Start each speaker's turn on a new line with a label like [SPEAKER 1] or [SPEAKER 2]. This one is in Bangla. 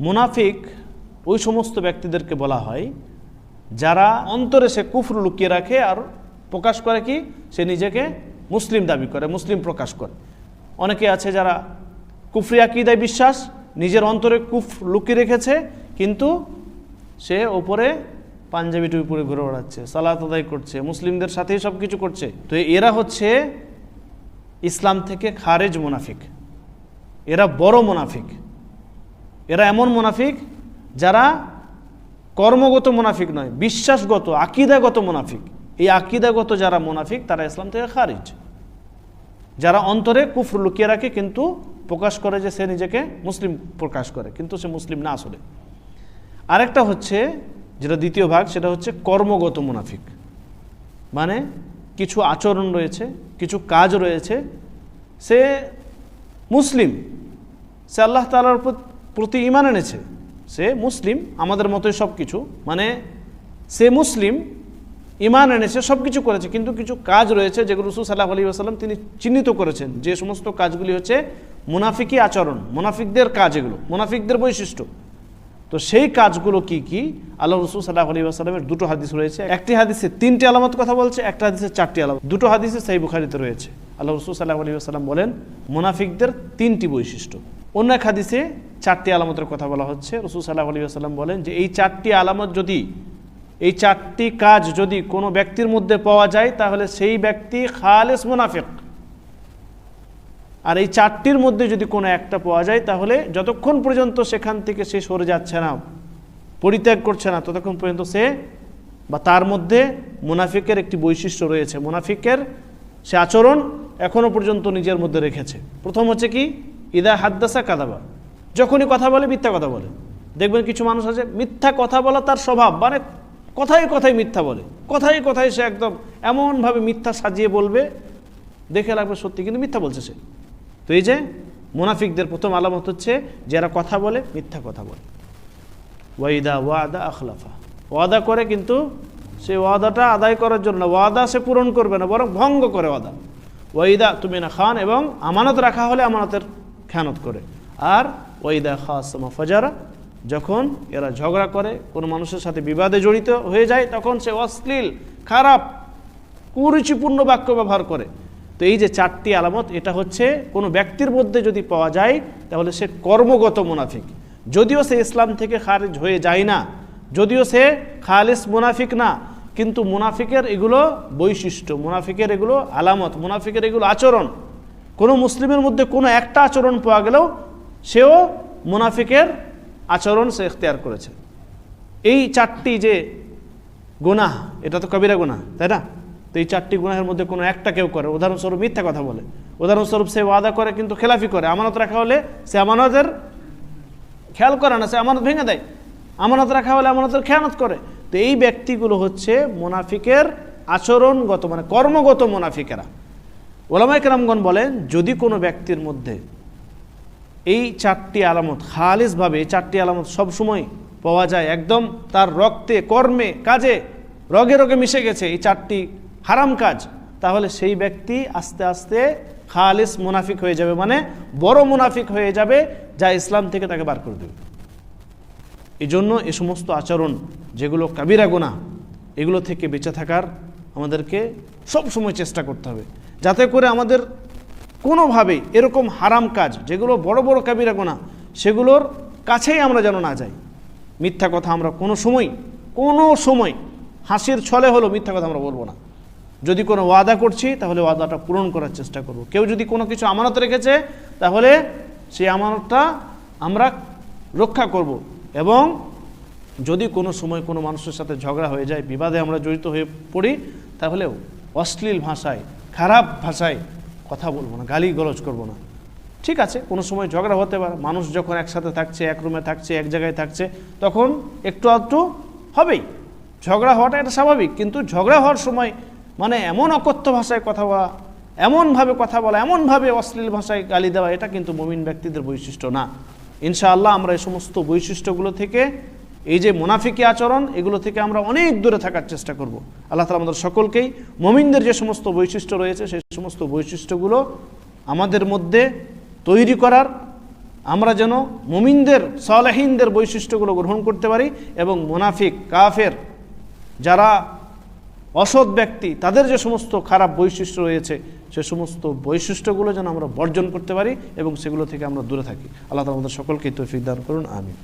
[SPEAKER 1] মুনাফিক ওই সমস্ত ব্যক্তিদেরকে বলা হয় যারা অন্তরে সে কুফর লুকিয়ে রাখে আর প্রকাশ করে কি সে নিজেকে মুসলিম দাবি করে, মুসলিম প্রকাশ করে। অনেকে আছে যারা কুফরি আকীদায় বিশ্বাস, নিজের অন্তরে কুফর লুকিয়ে রেখেছে, কিন্তু সে ওপরে পাঞ্জাবি টুপি পরে ঘুরে বেড়াচ্ছে, সালাত আদায় করছে, মুসলিমদের সাথেই সব কিছু করছে। তো এরা হচ্ছে ইসলাম থেকে খারেজ মুনাফিক, এরা বড় মুনাফিক। এরা এমন মুনাফিক যারা কর্মগত মুনাফিক নয়, বিশ্বাসগত আকীদাগত মুনাফিক। এই আকীদাগত যারা মুনাফিক তারা ইসলাম থেকে খারিজ। যারা অন্তরে কুফর লুকিয়ে রাখে কিন্তু প্রকাশ করে যে সে নিজেকে মুসলিম প্রকাশ করে, কিন্তু সে মুসলিম না আসলে। আরেকটা হচ্ছে যেটা দ্বিতীয় ভাগ, সেটা হচ্ছে কর্মগত মুনাফিক। মানে কিছু আচরণ রয়েছে, কিছু কাজ রয়েছে, সে মুসলিম, সে আল্লাহ তাআলার প্রতি ঈমান এনেছে, সে মুসলিম আমাদের মতোই সব কিছু, মানে সে মুসলিম, ঈমান এনেছে, সব কিছু করেছে, কিন্তু কিছু কাজ রয়েছে যেগুলো রাসূল সাল্লাল্লাহু আলাইহি ওয়াসাল্লাম তিনি চিহ্নিত করেছেন যে সমস্ত কাজগুলি হচ্ছে মুনাফিকি আচরণ, মুনাফিকদের কাজ, এগুলো মুনাফিকদের বৈশিষ্ট্য। তো সেই কাজগুলো কি কি, আল্লাহ রাসূল সাল্লাল্লাহু আলাইহি ওয়াসাল্লামের দুটো হাদিস রয়েছে। একটি হাদিসে 3টি আলামত কথা বলছে, একটা হাদিসে 4টি আলামত। দুটো হাদিসে সহিহ বুখারীতে রয়েছে। আল্লাহ রাসূল সাল্লাল্লাহু আলাইহি ওয়াসাল্লাম বলেন মুনাফিকদের 3টি বৈশিষ্ট্য। অন্য এক হাদিসে 4টি আলামতের কথা বলা হচ্ছে। রাসূল সাল্লাল্লাহু আলাইহি ওয়াসাল্লাম বলেন যে এই 4টি আলামত যদি, এই 4টি কাজ যদি কোনো ব্যক্তির মধ্যে পাওয়া যায় তাহলে সেই ব্যক্তি খালেস মুনাফিক। আর এই 4টির মধ্যে যদি কোনো একটা পাওয়া যায় তাহলে যতক্ষণ পর্যন্ত সেখান থেকে সে সরে যাচ্ছে না, পরিত্যাগ করছে না, ততক্ষণ পর্যন্ত সে বা তার মধ্যে মুনাফিকের একটি বৈশিষ্ট্য রয়েছে, মুনাফিকের সে আচরণ এখনো পর্যন্ত নিজের মধ্যে রেখেছে। প্রথম হচ্ছে কি, ইদা হাদ্দাসা কাযাবা, যখনই কথা বলে মিথ্যা কথা বলে। দেখবেন কিছু মানুষ আছে মিথ্যা কথা বলা তার স্বভাব, মানে কথায় কথায় মিথ্যা বলে, কথায় কথায় সে একদম এমনভাবে মিথ্যা সাজিয়ে বলবে দেখে লাগবে সত্যি, কিন্তু মিথ্যা বলছে সে। তো এই যে মুনাফিকদের প্রথম আলামত হচ্ছে যারা কথা বলে মিথ্যা কথা বলে। ওয়াইদা ওয়াদা আখলাফা, ওয়াদা করে কিন্তু সে ওয়াদাটা আদায় করার জন্য ওয়াদা সে পূরণ করবে না, বরং ভঙ্গ করে ওয়াদা। ওয়াইদা তুমিনা খান, এবং আমানত রাখা হলে আমানতের খেয়ানত করে। আর ওয়াইদা খাসমা ফাজারা, যখন এরা ঝগড়া করে, কোনো মানুষের সাথে বিবাদে জড়িত হয়ে যায়, তখন সে অশ্লীল, খারাপ, কুরুচিপূর্ণ বাক্য ব্যবহার করে। তো এই যে 4টি আলামত, এটা হচ্ছে কোনো ব্যক্তির মধ্যে যদি পাওয়া যায় তাহলে সে কর্মগত মুনাফিক। যদিও সে ইসলাম থেকে খারিজ হয়ে যায় না, যদিও সে খালিস মুনাফিক না, কিন্তু মুনাফিকের এগুলো বৈশিষ্ট্য, মুনাফিকের এগুলো আলামত, মুনাফিকের এগুলো আচরণ। কোনো মুসলিমের মধ্যে কোনো একটা আচরণ পাওয়া গেলেও সেও মুনাফিকের আচরণ সে ইখতিয়ার করেছে। এই 4টি যে গুনাহ, এটা তো কবিরা গুনাহ, তাই না? তো এই 4টি গুনাহের মধ্যে কোনো একটা কেউ করে, উদাহরণস্বরূপ মিথ্যা কথা বলে, উদাহরণস্বরূপ সে ওয়াদা করে কিন্তু খেলাফি করে, আমানত রাখা হলে সে আমানতের খেয়াল করে না, সে আমানত ভেঙে দেয়, আমানত রাখা হলে আমানতের খেয়ানত করে। তো এই ব্যক্তিগুলো হচ্ছে মুনাফিকের আচরণগত, মানে কর্মগত মুনাফিকেরা। ওলামায়ে কেরামগণ বলেন যদি কোনো ব্যক্তির মধ্যে এই 4টি আলামত খালিসভাবে, এই 4টি আলামত সবসময় পাওয়া যায়, একদম তার রক্তে, কর্মে, কাজে, রগে রগে মিশে গেছে এই 4টি হারাম কাজ, তাহলে সেই ব্যক্তি আস্তে আস্তে খালিস মুনাফিক হয়ে যাবে, মানে বড় মুনাফিক হয়ে যাবে, যা ইসলাম থেকে তাকে বার করে দেবে। এই জন্য এ সমস্ত আচরণ যেগুলো কাবিরা গুনাহ, এগুলো থেকে বেঁচে থাকার আমাদেরকে সব সময় চেষ্টা করতে হবে, যাতে করে আমাদের কোনোভাবেই এরকম হারাম কাজ যেগুলো বড় বড় কাবিরা গুনাহ সেগুলোর কাছেই আমরা যেন না যাই। মিথ্যা কথা আমরা কোনো সময় হাসির ছলে হলো মিথ্যা কথা আমরা বলবো না। যদি কোনো ওয়াদা করছি তাহলে ওয়াদাটা পূরণ করার চেষ্টা করব। কেউ যদি কোনো কিছু আমানত রেখেছে তাহলে সেই আমানতটা আমরা রক্ষা করব। এবং যদি কোনো সময় কোনো মানুষের সাথে ঝগড়া হয়ে যায়, বিবাদে আমরা জড়িত হয়ে পড়ি, তাহলেও অশ্লীল ভাষায়, খারাপ ভাষায় কথা বলবো না, গালি গলজ করবো না। ঠিক আছে, কোনো সময় ঝগড়া হতে পারে, মানুষ যখন একসাথে থাকছে, এক রুমে থাকছে, এক জায়গায় থাকছে, তখন একটু আধটু হবেই, ঝগড়া হওয়াটা এটা স্বাভাবিক। কিন্তু ঝগড়া হওয়ার সময় মানে এমন অকথ্য ভাষায় কথা বলা, এমনভাবে কথা বলা, এমনভাবে অশ্লীল ভাষায় গালি দেওয়া, এটা কিন্তু মুমিন ব্যক্তিদের বৈশিষ্ট্য না। ইনশাআল্লাহ আমরা এই সমস্ত বৈশিষ্ট্যগুলো থেকে, এই যে মুনাফিকি আচরণ, এগুলো থেকে আমরা অনেক দূরে থাকার চেষ্টা করব। আল্লাহ তাআলা আমাদের সকলকেই মুমিনদের যে সমস্ত বৈশিষ্ট্য রয়েছে সেই সমস্ত বৈশিষ্ট্যগুলো আমাদের মধ্যে তৈরি করার আমরা যেন মুমিনদের সালেহিনদের বৈশিষ্ট্যগুলো গ্রহণ করতে পারি এবং মুনাফিক কাফের যারা অসৎ ব্যক্তি তাদের যে সমস্ত খারাপ বৈশিষ্ট্য রয়েছে সে সমস্ত বৈশিষ্ট্যগুলো যেন আমরা বর্জন করতে পারি এবং সেগুলো থেকে আমরা দূরে থাকি। আল্লাহ তাআলা আমাদের সকলকে তৌফিক দান করুন, আমিন।